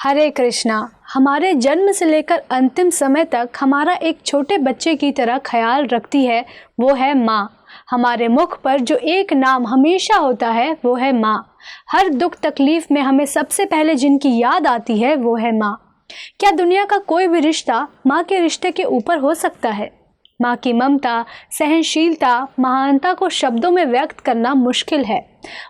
हरे कृष्णा। हमारे जन्म से लेकर अंतिम समय तक हमारा एक छोटे बच्चे की तरह ख्याल रखती है, वो है माँ। हमारे मुख पर जो एक नाम हमेशा होता है वो है माँ। हर दुख तकलीफ में हमें सबसे पहले जिनकी याद आती है वो है माँ। क्या दुनिया का कोई भी रिश्ता माँ के रिश्ते के ऊपर हो सकता है? माँ की ममता, सहनशीलता, महानता को शब्दों में व्यक्त करना मुश्किल है।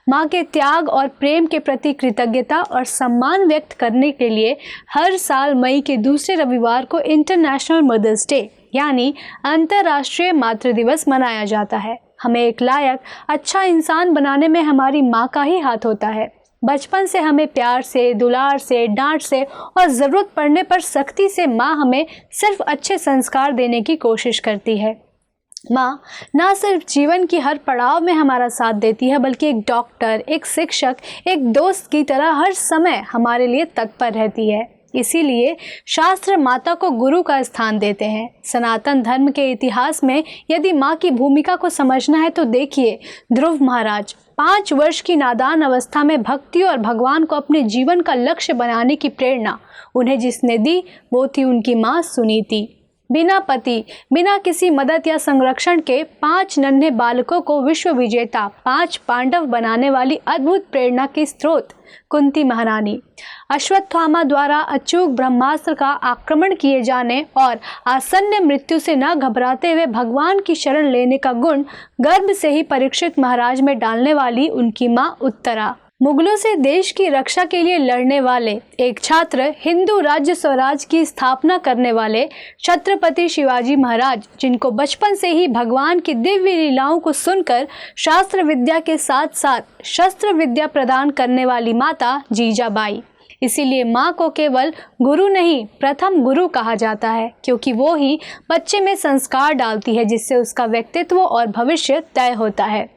माँ के त्याग और प्रेम के प्रति कृतज्ञता और सम्मान व्यक्त करने के लिए हर साल मई के दूसरे रविवार को इंटरनेशनल मदर्स डे यानी अंतर्राष्ट्रीय मातृ दिवस मनाया जाता है। हमें एक लायक, अच्छा इंसान बनाने में हमारी माँ का ही हाथ होता है। बचपन से हमें प्यार से, दुलार से, डांट से और ज़रूरत पड़ने पर सख्ती से माँ हमें सिर्फ अच्छे संस्कार देने की कोशिश करती है। माँ ना सिर्फ जीवन की हर पड़ाव में हमारा साथ देती है, बल्कि एक डॉक्टर, एक शिक्षक, एक दोस्त की तरह हर समय हमारे लिए तत्पर रहती है। इसीलिए शास्त्र माता को गुरु का स्थान देते हैं। सनातन धर्म के इतिहास में यदि माँ की भूमिका को समझना है तो देखिए, ध्रुव महाराज 5 वर्ष की नादान अवस्था में भक्ति और भगवान को अपने जीवन का लक्ष्य बनाने की प्रेरणा उन्हें जिसने दी वो थी उनकी माँ सुनीति। बिना पति, बिना किसी मदद या संरक्षण के 5 नन्हे बालकों को विश्व विजेता 5 पांडव बनाने वाली अद्भुत प्रेरणा की स्रोत कुंती महारानी। अश्वत्थामा द्वारा अचूक ब्रह्मास्त्र का आक्रमण किए जाने और आसन्न मृत्यु से न घबराते हुए भगवान की शरण लेने का गुण गर्भ से ही परीक्षित महाराज में डालने वाली उनकी माँ उत्तरा। मुगलों से देश की रक्षा के लिए लड़ने वाले एक छात्र, हिंदू राज्य स्वराज की स्थापना करने वाले छत्रपति शिवाजी महाराज, जिनको बचपन से ही भगवान की दिव्य लीलाओं को सुनकर शास्त्र विद्या के साथ साथ शस्त्र विद्या प्रदान करने वाली माता जीजाबाई। इसीलिए माँ को केवल गुरु नहीं, प्रथम गुरु कहा जाता है, क्योंकि वो ही बच्चे में संस्कार डालती है जिससे उसका व्यक्तित्व और भविष्य तय होता है।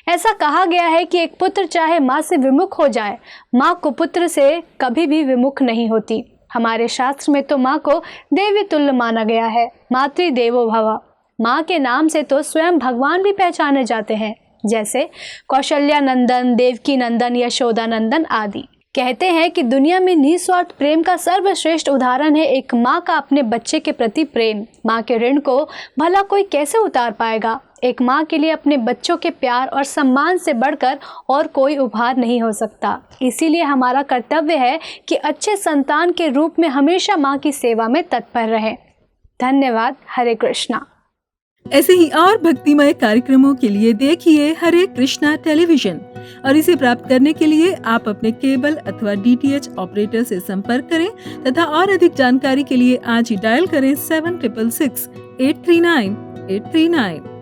ऐसा कहा गया है कि एक पुत्र चाहे माँ से विमुख हो जाए, माँ कुपुत्र से कभी भी विमुख नहीं होती। हमारे शास्त्र में तो माँ को देवी तुल्य माना गया है। मातृ देवो भव। माँ के नाम से तो स्वयं भगवान भी पहचाने जाते हैं, जैसे कौशल्या नंदन, देवकी नंदन, यशोदा नंदन आदि। कहते हैं कि दुनिया में निस्वार्थ प्रेम का सर्वश्रेष्ठ उदाहरण है एक माँ का अपने बच्चे के प्रति प्रेम। माँ के ऋण को भला कोई कैसे उतार पाएगा? एक माँ के लिए अपने बच्चों के प्यार और सम्मान से बढ़कर और कोई उपहार नहीं हो सकता। इसीलिए हमारा कर्तव्य है कि अच्छे संतान के रूप में हमेशा माँ की सेवा में तत्पर रहें। धन्यवाद। हरे कृष्णा। ऐसे ही और भक्तिमय कार्यक्रमों के लिए देखिए हरे कृष्णा टेलीविजन और इसे प्राप्त करने के लिए आप अपने केबल अथवा DTH ऑपरेटर से संपर्क करें तथा और अधिक जानकारी के लिए आज ही डायल करें 7666 839 839।